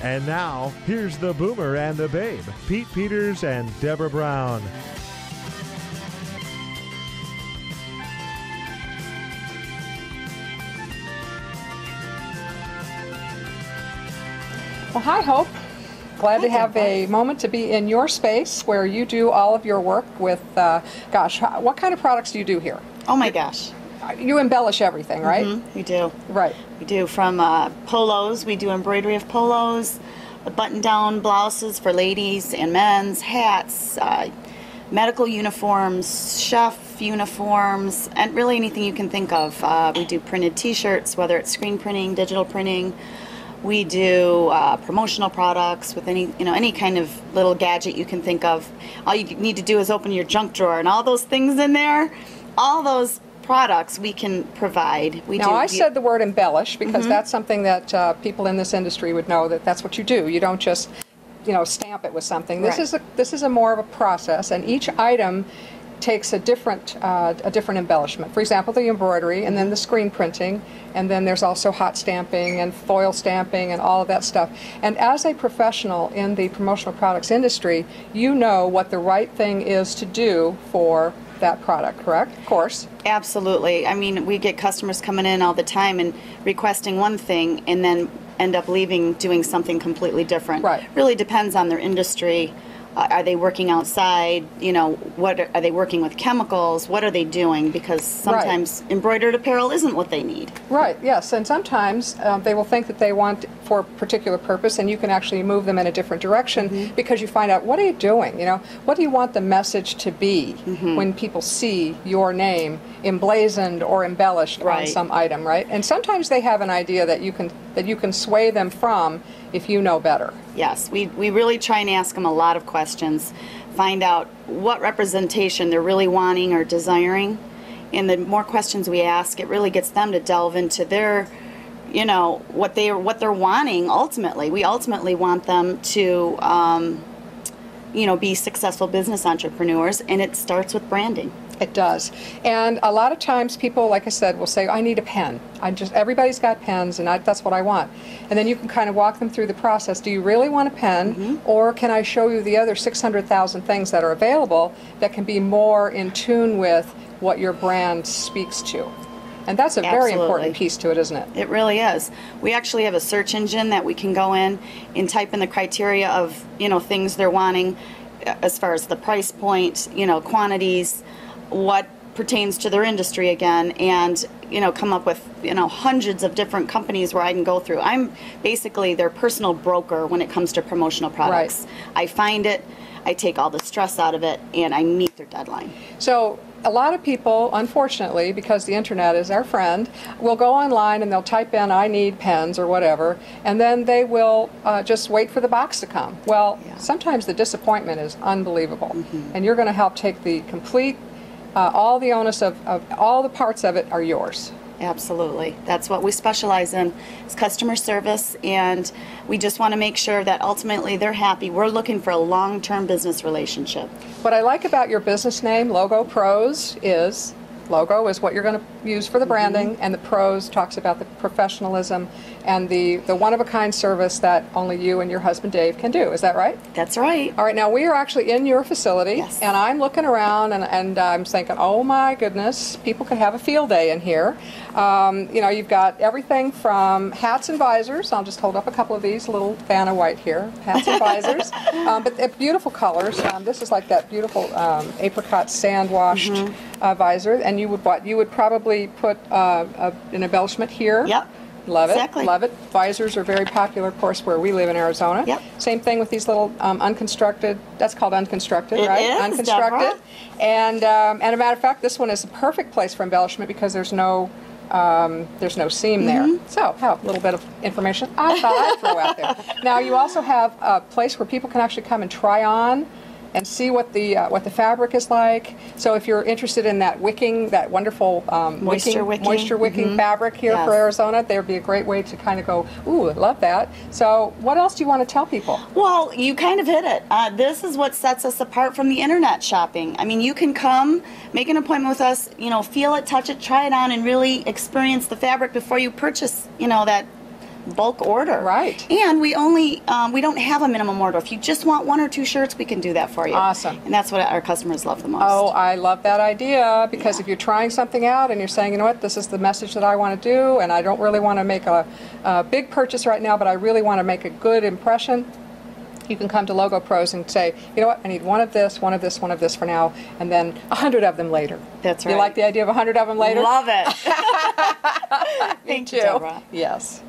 And now, here's the Boomer and the Babe, Pete Peters and Deborah Brown. Well, hi, Hope. Glad to have a moment to be in your space where you do all of your work with, gosh, what kind of products do you do here? Oh my gosh. You embellish everything, right? We do. Right. We do from polos. We do embroidery of polos, button-down blouses for ladies and men's, hats, medical uniforms, chef uniforms, and really anything you can think of. We do printed T-shirts, whether it's screen printing, digital printing. We do promotional products with any kind of little gadget you can think of. All you need to do is open your junk drawer, and all those things in there, all those products we can provide. I said the word embellish because that's something that people in this industry would know that that's what you do. You don't just, stamp it with something. Right. This is a more of a process, and each item takes a different embellishment. For example, the embroidery, and then the screen printing, and then there's also hot stamping and foil stamping and all of that stuff. And as a professional in the promotional products industry, you know what the right thing is to do for that product, correct? Of course. Absolutely. I mean, we get customers coming in all the time and requesting one thing and then end up leaving doing something completely different. Right. Really depends on their industry. Are they working outside? What are they working with chemicals? What are they doing? Because sometimes embroidered apparel isn't what they need. Right, yes, and sometimes they will think that they want for a particular purpose, and you can actually move them in a different direction because you find out, what are you doing? What do you want the message to be when people see your name emblazoned or embellished on some item, right? And sometimes they have an idea that you can sway them from if you know better. Yes, we really try and ask them a lot of questions, find out what representation they're really wanting or desiring, and the more questions we ask, it really gets them to delve into their, what they're wanting ultimately. We ultimately want them to, be successful business entrepreneurs, and it starts with branding. It does. And a lot of times people, like I said, will say, I need a pen. Everybody's got pens, and that's what I want. And then you can kind of walk them through the process. Do you really want a pen, or can I show you the other 600,000 things that are available that can be more in tune with what your brand speaks to? And that's a very important piece to it, isn't it? It really is. We actually have a search engine that we can go in and type in the criteria of, things they're wanting as far as the price point, quantities, what pertains to their industry again, and come up with hundreds of different companies where I can go through. I'm basically their personal broker when it comes to promotional products. Right. I find it, I take all the stress out of it, and I meet their deadline. So a lot of people, unfortunately, because the internet is our friend, will go online and they'll type in, I need pens or whatever, and then they will just wait for the box to come. Well, sometimes the disappointment is unbelievable, and you're going to help take the complete all the onus of all the parts of it are yours. Absolutely. That's what we specialize in, is customer service, and we just want to make sure that ultimately they're happy. We're looking for a long-term business relationship. What I like about your business name, Logo Pros, is logo is what you're going to use for the branding, and the pros talks about the professionalism and the one-of-a-kind service that only you and your husband Dave can do. Is that right? That's right. All right, now we are actually in your facility, and I'm looking around and I'm thinking, oh my goodness, people could have a field day in here. You've got everything from hats and visors. I'll just hold up a couple of these, a little Vanna White here, hats and visors, but they're beautiful colors. This is like that beautiful apricot sand-washed visor, and you would probably put an embellishment here. Yep. Love it. Exactly. Love it. Visors are very popular, of course, where we live in Arizona. Yep. Same thing with these little unconstructed. That's called unconstructed, it right? Is, unconstructed. Deborah. And a matter of fact, this one is a perfect place for embellishment because there's no seam there. So, a little bit of information I thought I'd throw out there. Now, you also have a place where people can actually come and try on and see what the fabric is like. So if you're interested in that wicking, that wonderful moisture wicking fabric here for Arizona, there would be a great way to kind of go, ooh, I love that. So what else do you want to tell people? Well, you kind of hit it. This is what sets us apart from the internet shopping. I mean, you can come, make an appointment with us, feel it, touch it, try it on, and really experience the fabric before you purchase, bulk order. Right. And we only we don't have a minimum order. If you just want 1 or 2 shirts, we can do that for you. Awesome. And that's what our customers love the most. Oh, I love that idea, because if you're trying something out and you're saying, you know what, this is the message that I want to do, and I don't really want to make a big purchase right now, but I really want to make a good impression, you can come to Logo Pros and say, you know what, I need one of this, one of this, one of this for now, and then 100 of them later. That's right. You like the idea of 100 of them later? Love it. Me Thank too. you, Deborah. Yes.